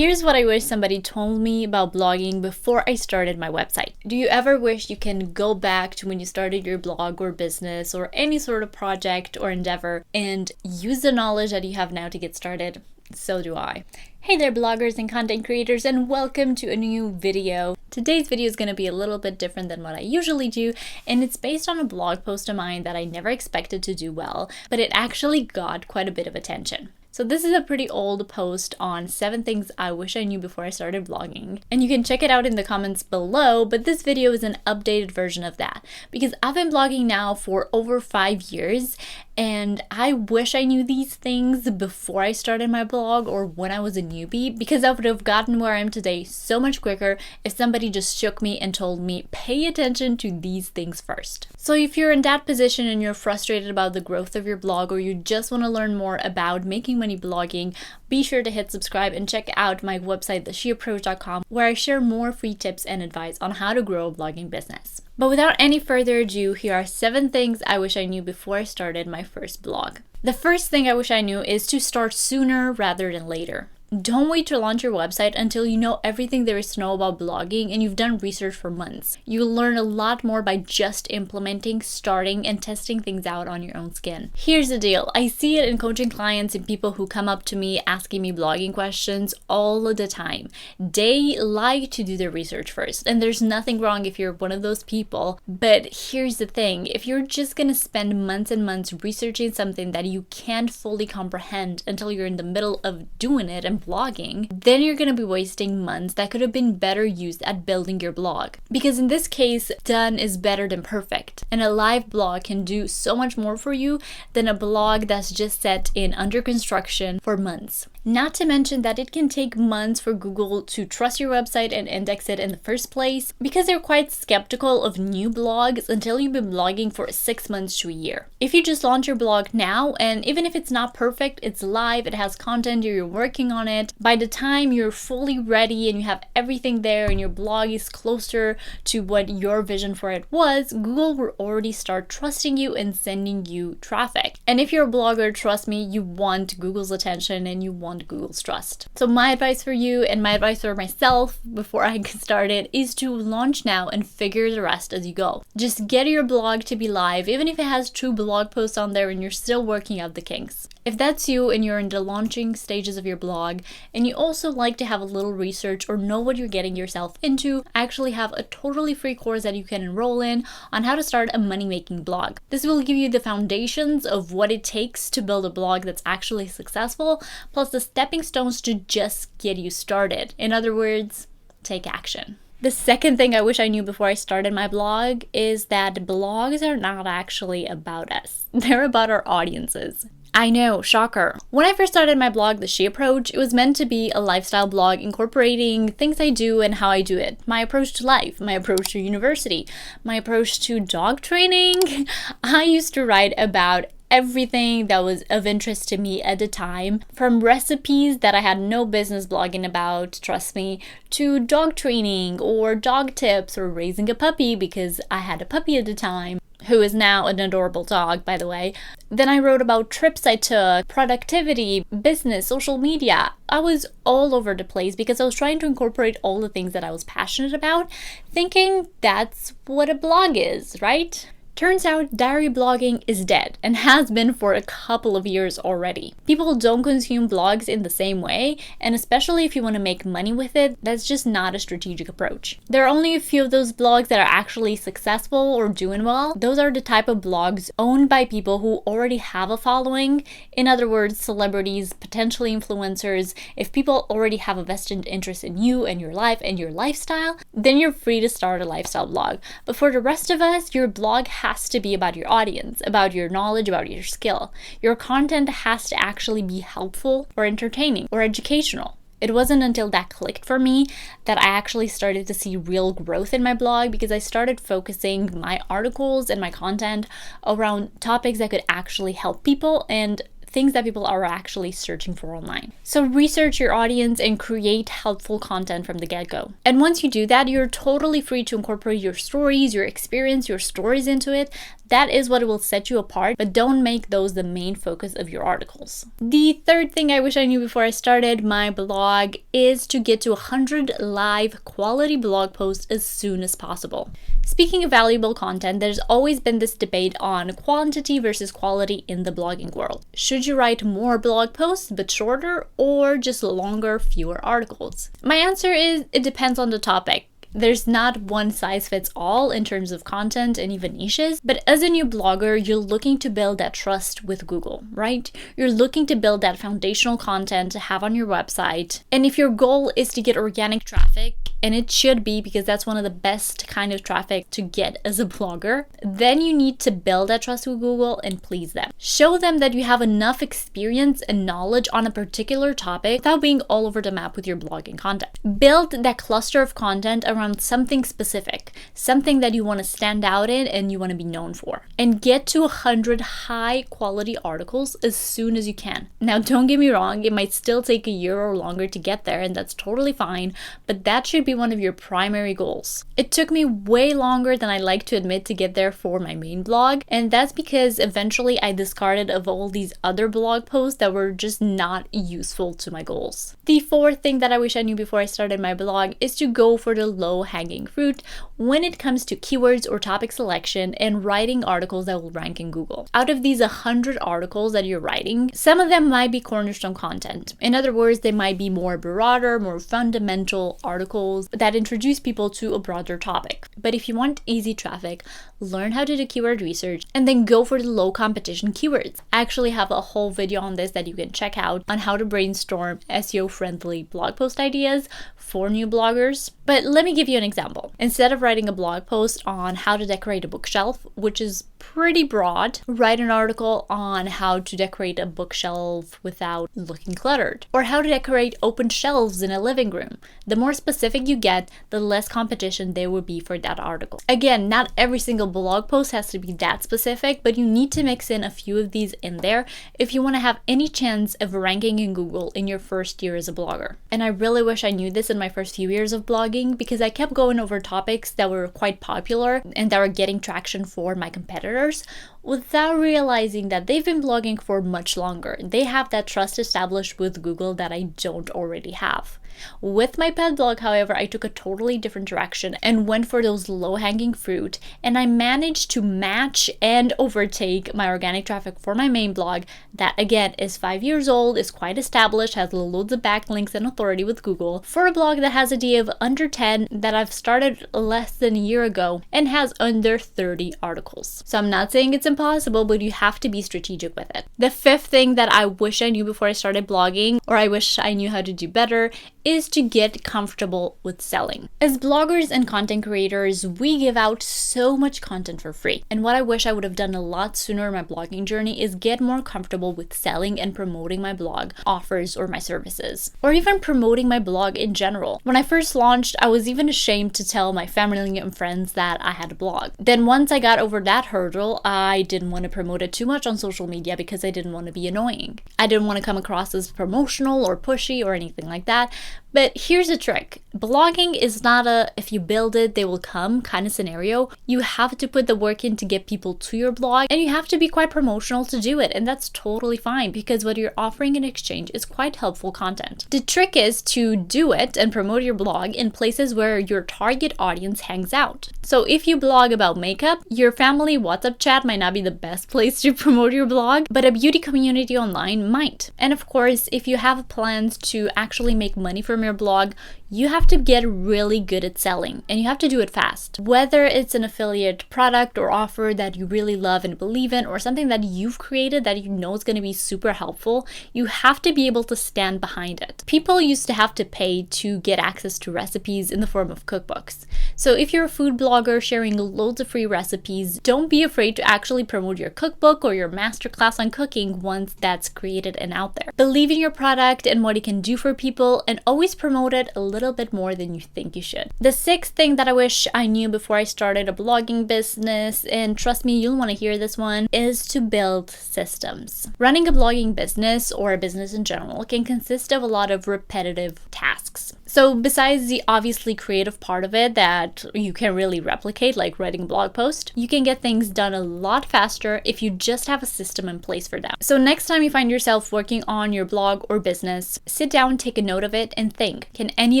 Here's what I wish somebody told me about blogging before I started my website. Do you ever wish you can go back to when you started your blog or business or any sort of project or endeavor and use the knowledge that you have now to get started? So do I. Hey there, bloggers and content creators, and welcome to a new video. Today's video is going to be a little bit different than what I usually do, and it's based on a blog post of mine that I never expected to do well, but it actually got quite a bit of attention. So this is a pretty old post on 7 things I wish I knew before I started blogging. And you can check it out in the comments below, but this video is an updated version of that because I've been blogging now for over 5 years and I wish I knew these things before I started my blog or when I was a newbie, because I would have gotten where I am today so much quicker if somebody just shook me and told me, pay attention to these things first. So if you're in that position and you're frustrated about the growth of your blog, or you just want to learn more about making money blogging, be sure to hit subscribe and check out my website, thesheapproach.com, where I share more free tips and advice on how to grow a blogging business. But without any further ado, here are 7 things I wish I knew before I started my first blog. The first thing I wish I knew is to start sooner rather than later. Don't wait to launch your website until you know everything there is to know about blogging and you've done research for months. You'll learn a lot more by just implementing, starting, and testing things out on your own skin. Here's the deal. I see it in coaching clients and people who come up to me asking me blogging questions all the time. They like to do their research first, and there's nothing wrong if you're one of those people. But here's the thing. If you're just gonna spend months and months researching something that you can't fully comprehend until you're in the middle of doing it and blogging, then you're going to be wasting months that could have been better used at building your blog. Because in this case, done is better than perfect. And a live blog can do so much more for you than a blog that's just set in under construction for months. Not to mention that it can take months for Google to trust your website and index it in the first place, because they're quite skeptical of new blogs until you've been blogging for 6 months to a year. If you just launch your blog now, and even if it's not perfect, it's live, it has content, you're working on it, by the time you're fully ready and you have everything there and your blog is closer to what your vision for it was, Google will already start trusting you and sending you traffic. And if you're a blogger, trust me, you want Google's attention and you want Google's trust. So my advice for you and my advice for myself before I get started is to launch now and figure the rest as you go. Just get your blog to be live, even if it has 2 blog posts on there and you're still working out the kinks. If that's you and you're in the launching stages of your blog and you also like to have a little research or know what you're getting yourself into, I actually have a totally free course that you can enroll in on how to start a money-making blog. This will give you the foundations of what it takes to build a blog that's actually successful, plus the stepping stones to just get you started. In other words, take action. The second thing I wish I knew before I started my blog is that blogs are not actually about us. They're about our audiences. I know, shocker. When I first started my blog, The She Approach, it was meant to be a lifestyle blog incorporating things I do and how I do it. My approach to life, my approach to university, my approach to dog training. I used to write about everything that was of interest to me at the time, from recipes that I had no business blogging about, trust me, to dog training or dog tips or raising a puppy because I had a puppy at the time, who is now an adorable dog, by the way. Then I wrote about trips I took, productivity, business, social media. I was all over the place because I was trying to incorporate all the things that I was passionate about, thinking that's what a blog is, right? Turns out diary blogging is dead and has been for a couple of years already. People don't consume blogs in the same way, and especially if you want to make money with it, that's just not a strategic approach. There are only a few of those blogs that are actually successful or doing well. Those are the type of blogs owned by people who already have a following. In other words, celebrities, potentially influencers. If people already have a vested interest in you and your life and your lifestyle, then you're free to start a lifestyle blog. But for the rest of us, your blog has to be about your audience, about your knowledge, about your skill. Your content has to actually be helpful or entertaining or educational. It wasn't until that clicked for me that I actually started to see real growth in my blog, because I started focusing my articles and my content around topics that could actually help people and things that people are actually searching for online. So research your audience and create helpful content from the get-go. And once you do that, you're totally free to incorporate your stories, your experience, your stories into it. That is what will set you apart, but don't make those the main focus of your articles. The third thing I wish I knew before I started my blog is to get to 100 live quality blog posts as soon as possible. Speaking of valuable content, there's always been this debate on quantity versus quality in the blogging world. Should you write more blog posts but shorter, or just longer, fewer articles? My answer is it depends on the topic. There's not one size fits all in terms of content and even niches, but as a new blogger, you're looking to build that trust with Google, right? You're looking to build that foundational content to have on your website. And if your goal is to get organic traffic, and it should be because that's one of the best kind of traffic to get as a blogger, then you need to build that trust with Google and please them. Show them that you have enough experience and knowledge on a particular topic without being all over the map with your blogging content. Build that cluster of content around something specific, something that you want to stand out in and you want to be known for. And get to 100 high quality articles as soon as you can. Now, don't get me wrong, it might still take a year or longer to get there, and that's totally fine, but that should be one of your primary goals. It took me way longer than I like to admit to get there for my main blog, and that's because eventually I discarded of all these other blog posts that were just not useful to my goals. The fourth thing that I wish I knew before I started my blog is to go for the low-hanging fruit when it comes to keywords or topic selection and writing articles that will rank in Google. Out of these 100 articles that you're writing, some of them might be cornerstone content. In other words, they might be more broader, more fundamental articles that introduce people to a broader topic. But if you want easy traffic, learn how to do keyword research and then go for the low competition keywords. I actually have a whole video on this that you can check out on how to brainstorm SEO friendly blog post ideas for new bloggers. But let me give you an example. Instead of writing a blog post on how to decorate a bookshelf, which is pretty broad, write an article on how to decorate a bookshelf without looking cluttered, or how to decorate open shelves in a living room. The more specific you get, the less competition there will be for that article. Again, not every single blog post has to be that specific, but you need to mix in a few of these in there if you want to have any chance of ranking in Google in your first year as a blogger. And I really wish I knew this in my first few years of blogging, because I kept going over topics that were quite popular and that were getting traction for my competitors without realizing that they've been blogging for much longer. They have that trust established with Google that I don't already have. With my pet blog, however, I took a totally different direction and went for those low-hanging fruit, and I managed to match and overtake my organic traffic for my main blog that, again, is 5 years old, is quite established, has loads of backlinks and authority with Google, for a blog that has a DA of under 10 that I've started less than a year ago and has under 30 articles. So I'm not saying it's impossible, but you have to be strategic with it. The fifth thing that I wish I knew before I started blogging, or I wish I knew how to do better, is to get comfortable with selling. As bloggers and content creators, we give out so much content for free. And what I wish I would have done a lot sooner in my blogging journey is get more comfortable with selling and promoting my blog offers or my services, or even promoting my blog in general. When I first launched, I was even ashamed to tell my family and friends that I had a blog. Then once I got over that hurdle, I didn't want to promote it too much on social media because I didn't want to be annoying. I didn't want to come across as promotional or pushy or anything like that. But here's the trick. Blogging is not a if you build it, they will come kind of scenario. You have to put the work in to get people to your blog, and you have to be quite promotional to do it. And that's totally fine because what you're offering in exchange is quite helpful content. The trick is to do it and promote your blog in places where your target audience hangs out. So if you blog about makeup, your family WhatsApp chat might not be the best place to promote your blog, but a beauty community online might. And of course, if you have plans to actually make money from your blog, you have to get really good at selling, and you have to do it fast. Whether it's an affiliate product or offer that you really love and believe in, or something that you've created that you know is going to be super helpful, you have to be able to stand behind it. People used to have to pay to get access to recipes in the form of cookbooks. So if you're a food blogger sharing loads of free recipes, don't be afraid to actually promote your cookbook or your masterclass on cooking once that's created and out there. Believe in your product and what it can do for people, and always always promote it a little bit more than you think you should. The sixth thing that I wish I knew before I started a blogging business, and trust me, you'll want to hear this one, is to build systems. Running a blogging business or a business in general can consist of a lot of repetitive tasks. So besides the obviously creative part of it that you can really replicate, like writing a blog post, you can get things done a lot faster if you just have a system in place for that. So next time you find yourself working on your blog or business, sit down, take a note of it, and think, can any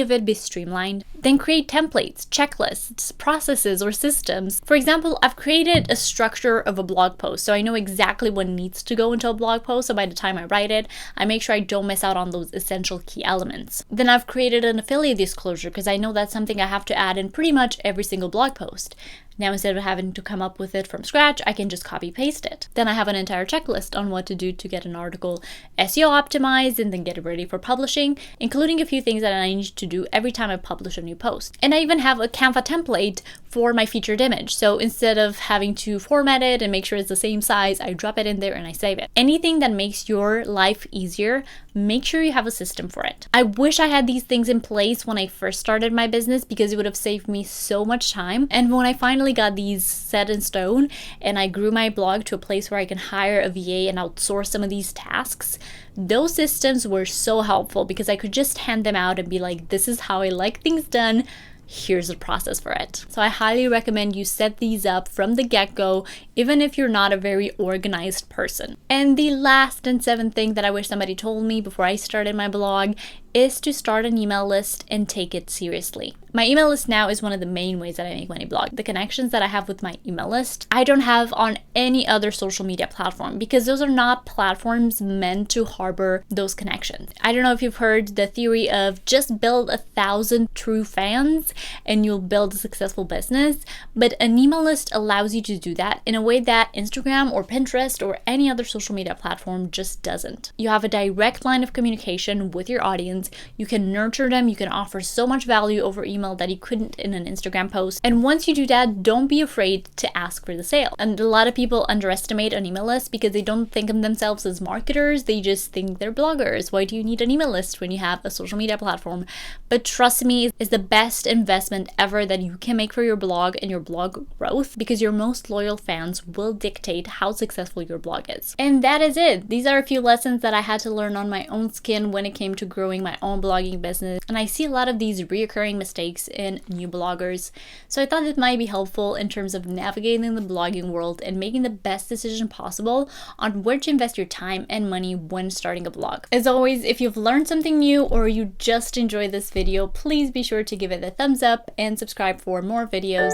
of it be streamlined? Then create templates, checklists, processes, or systems. For example, I've created a structure of a blog post, so I know exactly what needs to go into a blog post, so by the time I write it, I make sure I don't miss out on those essential key elements. Then I've created an affiliate disclosure because I know that's something I have to add in pretty much every single blog post. Now, instead of having to come up with it from scratch, I can just copy paste it. Then I have an entire checklist on what to do to get an article SEO optimized and then get it ready for publishing, including a few things that I need to do every time I publish a new post. And I even have a Canva template for my featured image. So instead of having to format it and make sure it's the same size, I drop it in there and I save it. Anything that makes your life easier, make sure you have a system for it. I wish I had these things in place when I first started my business because it would have saved me so much time. And when I finally got these set in stone and I grew my blog to a place where I can hire a VA and outsource some of these tasks, those systems were so helpful because I could just hand them out and be like, this is how I like things done. Here's the process for it. So I highly recommend you set these up from the get-go, even if you're not a very organized person. And the last and seventh thing that I wish somebody told me before I started my blog is to start an email list and take it seriously. My email list now is one of the main ways that I make money blog. The connections that I have with my email list, I don't have on any other social media platform because those are not platforms meant to harbor those connections. I don't know if you've heard the theory of just build 1,000 true fans and you'll build a successful business, but an email list allows you to do that in a way that Instagram or Pinterest or any other social media platform just doesn't. You have a direct line of communication with your audience. You can nurture them. You can offer so much value over email that you couldn't in an Instagram post. And once you do that, don't be afraid to ask for the sale. And a lot of people underestimate an email list because they don't think of themselves as marketers. They just think they're bloggers. Why do you need an email list when you have a social media platform? But trust me, it's the best investment ever that you can make for your blog and your blog growth because your most loyal fans will dictate how successful your blog is. And that is it. These are a few lessons that I had to learn on my own skin when it came to growing my own blogging business, and I see a lot of these reoccurring mistakes in new bloggers, so I thought it might be helpful in terms of navigating the blogging world and making the best decision possible on where to invest your time and money when starting a blog. As always, if you've learned something new or you just enjoyed this video, please be sure to give it a thumbs up and subscribe for more videos.